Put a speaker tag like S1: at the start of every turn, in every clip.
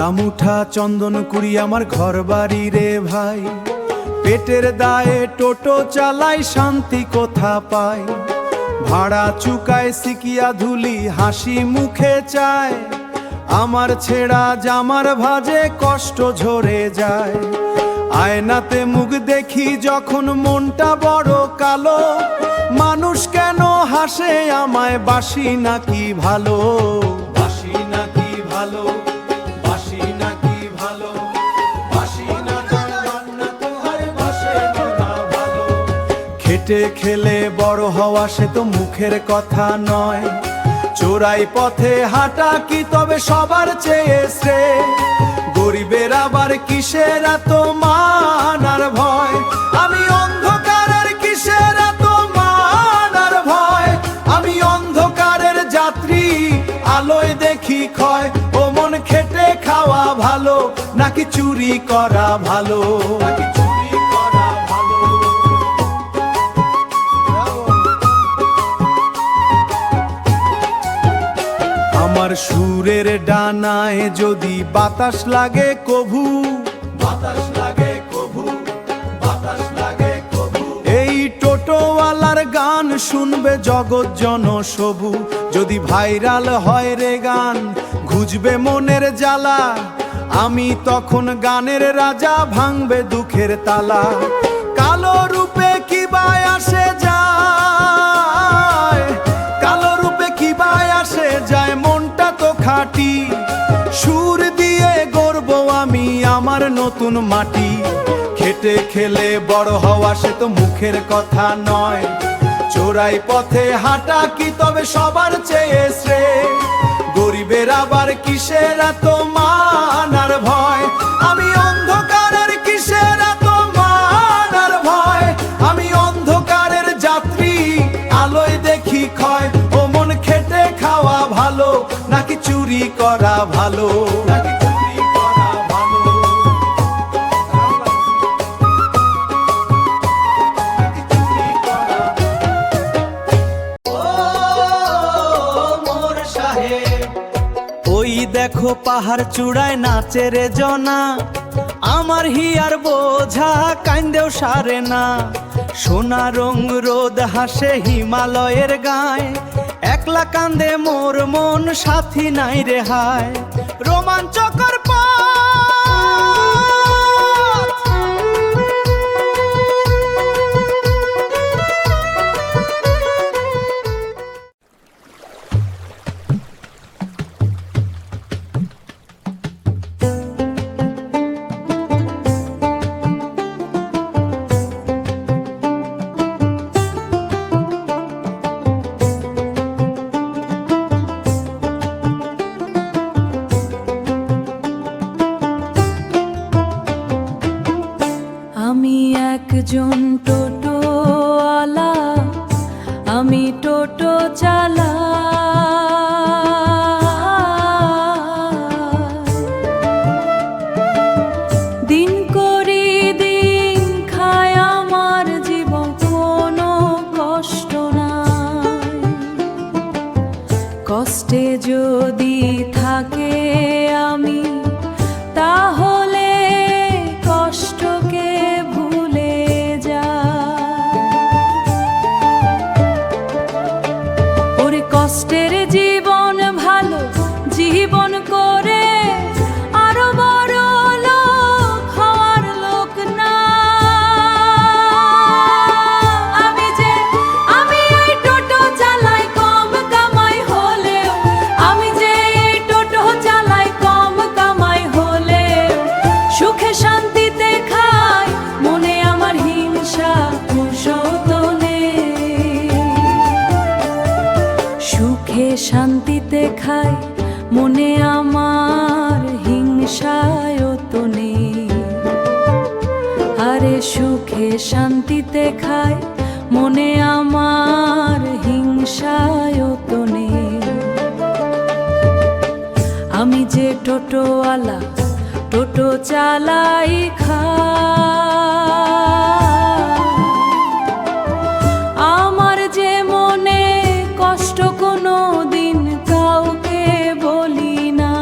S1: দামুঠা চন্দন কুড়ি আমার ঘর বাড়ি রে ভাই, পেটের দায়ে টোটো চালাই শান্তি কোথা পাই। ভাড়া চুকায় সিকিয়া ধুলি হাসি মুখে চায়, আমার ছেঁড়া জামার ভাজে কষ্ট ঝরে যায়। আয়নাতে মুখ দেখি যখন মনটা বড় কালো, মানুষ কেন হাসে আমায় বাসি নাকি ভালো, বাসি নাকি ভালো, বাসি নাকি ভালো, বাসি না জান্নাত তোহারে বাসে না ভালো। খেটে খেলে বড় হওয়া সে তো মুখের কথা নয়, চোরাই পথে হাঁটা কি তবে সবার চেয়ে শ্রেয়। গরিবের আবার কিসের এত মান আর ভয়, আমি অন্ধকারের কিসের এত মান আর ভয়। আমি অন্ধকারের যাত্রী আলোয় দেখি ক্ষয়, ও মন খেটে খাওয়া ভালো নাকি চুরি করা ভালো, নাকি চুরি করা ভালো। আমার সুরের ডানায় যদি বাতাস লাগে কভু, বাতাস লাগে কভু, বাতাস লাগে কভু। এই টোটোওয়ালার গান শুনবে জগৎ জন সবু, যদি ভাইরাল হয় রে গান ঘুচবে মনের জ্বালা। আমি তখন গানের রাজা, ভাঙবে দুঃখের তালা। কালো রূপে কি বায় আসে যায়, কালো রূপে কি বায় আসে যায়, মনটা তো খাঁটি। সুর দিয়ে গর্ব আমি আমার নতুন মাটি। খেটে খেলে বড় হওয়া সে তো মুখের কথা নয়, চোরাই পথে হাঁটা কি তবে সবার চেয়ে শ্রেয়। গরিবের আবার কিসের এত মান আর ভয়, আমি অন্ধকারের কিসের এত মান আর ভয়। আমি অন্ধকারের যাত্রী আলোয় দেখি ক্ষয়, ও মন খেটে খাওয়া ভালো নাকি চুরি করা ভালো, নাকি চুরি করা ভালো, নাকি চুরি করা। ও মোর সাহেব, ওই দেখো পাহাড় চূড়ায় নাচে রে জনা, আমার হিয়ার বোঝা কান্দেও সারে না। সোনা রং রোদ হাসে হিমালয়ের গায়, একলা কান্দে মোর মন সাথী নাই রে হায়। রোমাঞ্চকর
S2: একজন টোটোওয়ালা, আমি টোটো চালাই। দিন করি দিন খায় আমার জীবন, কোনো কষ্ট নাই। কষ্টে যদি থাকে আমি তাহলে কষ্টকে ভুলে যাই। ওরে কষ্টের জীবন ভালো জীবন করে আরো বড় লোক হওয়ার লোক না। আমি এই টোটো চালাই কম কামাই হলেও, আমি যে এই টোটো চালাই কম কামাই হলেও, সুখে শান্তিতে খাই মনে আমার হিংসা কুশতো নেই। সুখে শান্তিতে খাই মনে আমার হিংসায় তো নেই। আরে সুখে শান্তিতে খাই মনে আমার হিংসায় তো নেই। আমি যে টোটোওয়ালা টোটো চালাই আমার যে মনে কষ্ট কোনো দিন কাউকে বলি না।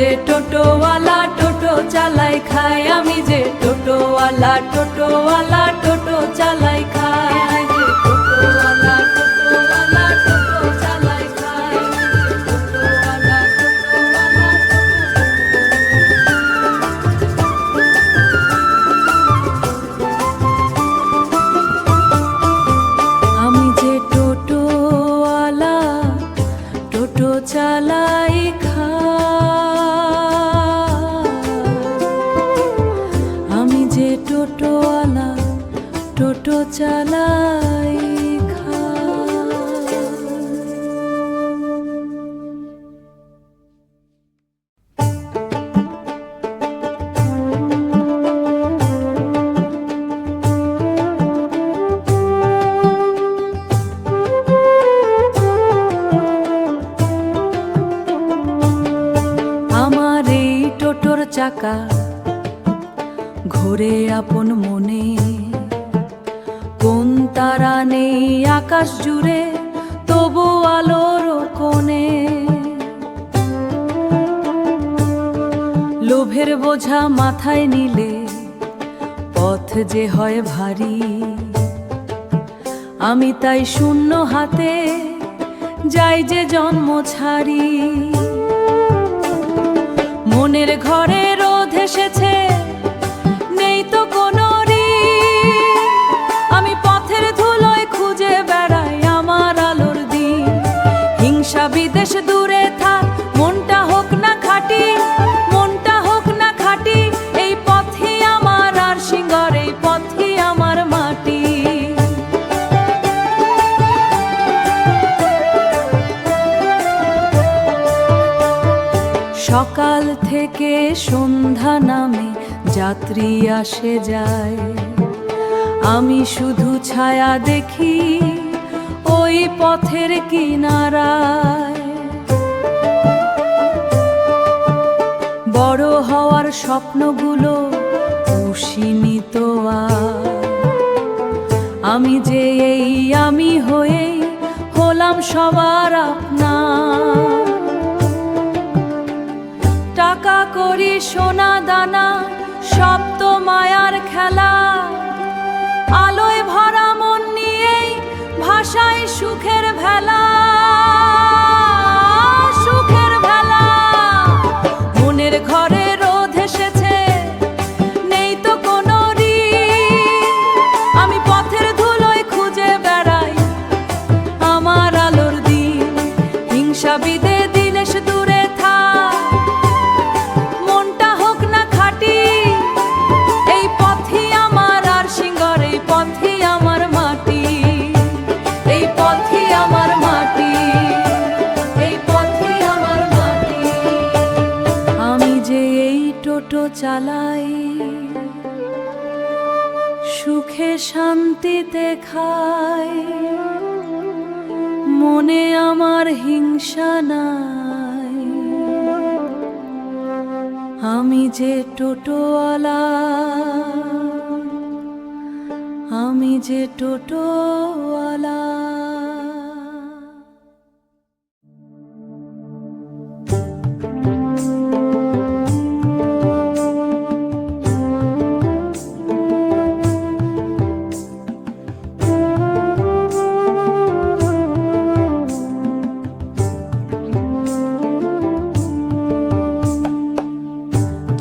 S2: যে টোটোওয়ালা টোটো চালাই খাই, আমি যে টোটোওয়ালা টোটোওয়ালা টোটো চালাই খাই, যে টোটোওয়ালা টোটোওয়ালা টোটো চালাই খাই, টোটোওয়ালা টোটোওয়ালা আমি যে টোটোওয়ালা টোটো চালাই আমি যে টোটোওয়ালা টোটো চালাই আমার এই টোটোর চাকা ঘোরে আপন মনে, কোন তারা নেই আকাশ জুড়ে, তবু আলোর কোণে। লোভের বোঝা মাথায় নিলে পথ যে হয় ভারী, আমি তাই শূন্য হাতে যাই যে জন্ম ছাড়ি। মনের ঘরে রোদ এসেছে, নেই তো কোনো ঋণ, আমি পথের ধুলোয় খুঁজে বেড়াই আমার আলোর দিন। হিংসা বিদেশ দূরে থাক, মনটা হোক না খাঁটি, মনটা হোক না খাঁটি, এই পথই আমার আর সিঙ্গার, এই পথই আমার মাটি। সকাল থেকে সন্ধ্যা নামে যাত্রী আসে যায়, আমি শুধু ছায়া দেখি ওই পথের কিনারায়। বড় হওয়ার স্বপ্নগুলো সীমিত আর, আমি যে এই আমি হয়েই হলাম সবার আপনার। টাকা করি সোনা দানা সব তো মায়ার খেলা, আলোয় ভরা মন নিয়েই ভাষায় সুখের ভেলা, সুখের ভেলা। মনের ঘরে রোদ এসেছে, নেই তো কোনো ঋণ, আমি পথের ধুলোয় খুঁজে বেড়াই আমার আলোর দিন। হিংসা বিদে দিলেশ দূরে থাক, মনটা হোক না খাঁটি, এই পথই আমার আর সিঙ্গার, এই পথই আমার মাটি, এই পথই আমার মাটি, এই পথই আমার মাটি। আমি যে এই টোটো চালাই, সুখে শান্তিতে খাই, মনে আমার হিংসা নাই। আমি যে টোটোওয়ালা, আমি যে টোটোওয়ালা।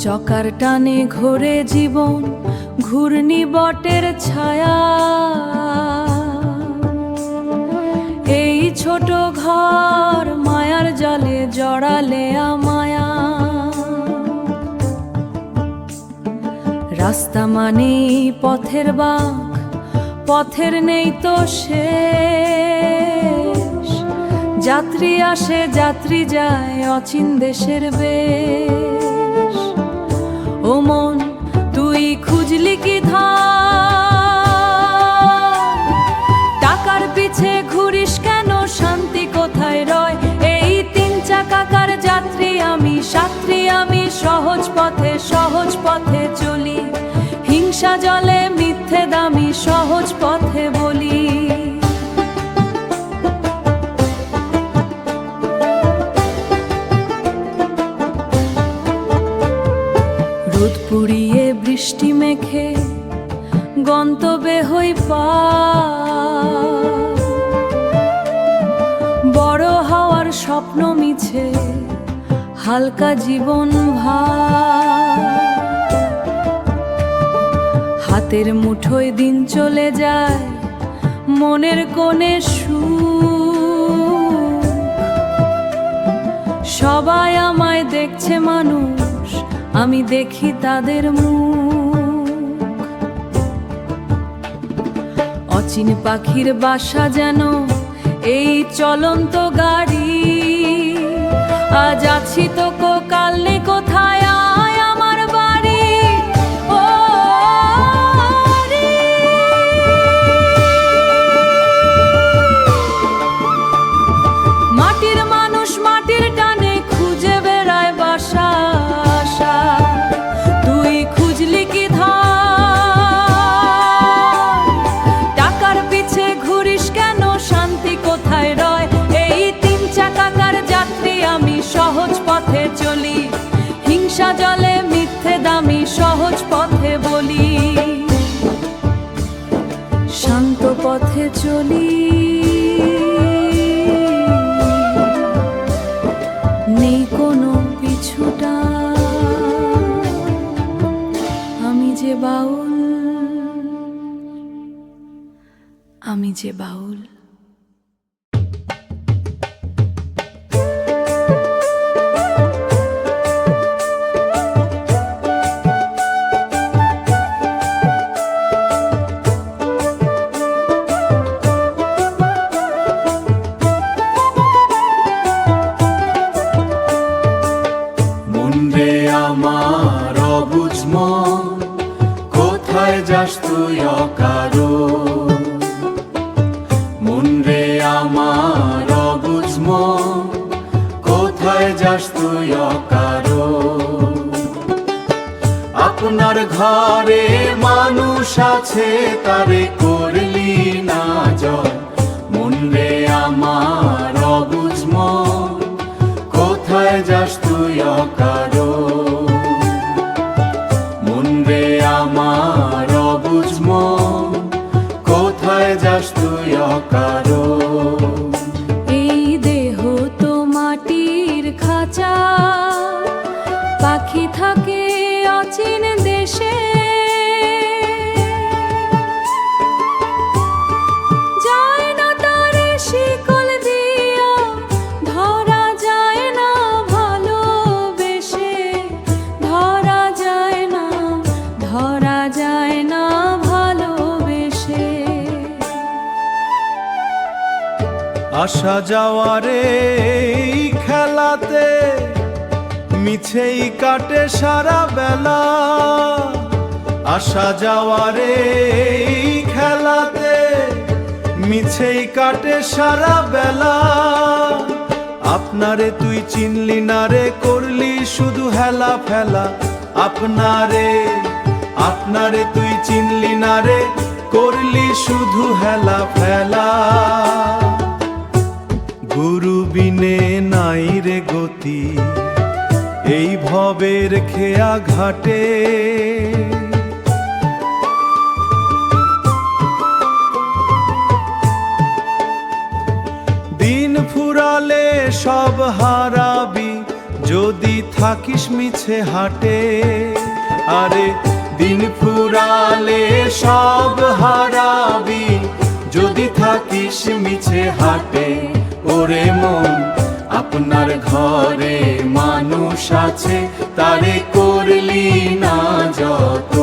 S2: চকার টানে ঘোরে জীবন, ঘূর্ণি বটের ছায়া, এই ছোট ঘর মায়ার জালে জড়ালে আমায়া। রাস্তা মানেই পথের বাঁক, পথের নেই তো শেষ, যাত্রী আসে যাত্রী যায় অচিন দেশের বেশ। ও মন তুই খুঁজলি কি ধার, টাকার পিছে ঘুরিস কেন, শান্তি কোথায় রয়? এই তিন চাকাকার যাত্রী আমি, সাত্রী আমি, সহজ পথে চলি, হিংসা জলে মিথ্যে দামি সহজ পথে বলি। পার। বড় হওয়ার স্বপ্ন মিছে, হালকা জীবন ভার। হাতের মুঠোয় দিন চলে যায়, মনের কোণে সুখ। সবাই আমায় দেখছে মানুষ, আমি দেখি তাদের মুখ। অচিন পাখির বাসা যেন এই চলন্ত গাড়ি। আজ আছি তো কাল নেই, কোথায় আয় আমার বাড়ি। ও রে, মাটির মানুষ মাটির টানে খুঁজে বেড়ায় বাসা। আশা তুই খুঁজলি কি ধার? টাকার পিছে ঘুরিস কেন, শান্তি কোথায় রয়? এই তিন চাকাকার যাত্রী আমি, সহজ পথে চলি। হিংসা জলে মিথ্যে দামি, সহজ পথে বলি। শান্ত পথে চলি, নেই কোনো পিছুটা। আমি যে বাউল, আমি যে বাউল।
S1: মনরে আমার অবুঝ মন, কোথায় যাস তুই অকারো? মনরে আমার অবুঝ মন, কোথায় যাস তুই অকারো? আপনার ঘরে মানুষ আছে, তারে করলি না জয়। মনরে আমার অবুঝ মন, কোথায় যাস তুই অকারো? মনরে আমার অবুঝ মন, কোথায় যাস তুই অকারো?
S2: এই দেহ তো মাটির খাঁচা, পাখি থাকে অচিন দেশে। যায় না তারে শিকল দিয়া, ধরা যায় না ভালোবেসে। ধরা যায় না, ধরা যায় না ভালোবেসে।
S1: আসা যাওয়ার এই খেলাতে মিছেই কাটে সারা বেলা। আসা যাওয়ার এই খেলাতে মিছেই কাটে সারা বেলা। আপনারে তুই চিনলি না রে, করলি শুধু হেলা ফেলা। আপনারে আপনারে তুই চিনলি না রে, করলি শুধু হেলা ফেলা। গুরু বিনে নাই রে গতি, এই ভবের খেয়া ঘাটে। দিন ফুরালে সব হারাবি, যদি থাকিস মিছে হাটে। আরে দিন ফুরালে সব হারাবি, যদি থাকিস মিছে হাটে। ওরে মন, আপনার ঘরে মানুষ আছে, তারে করলি না যত।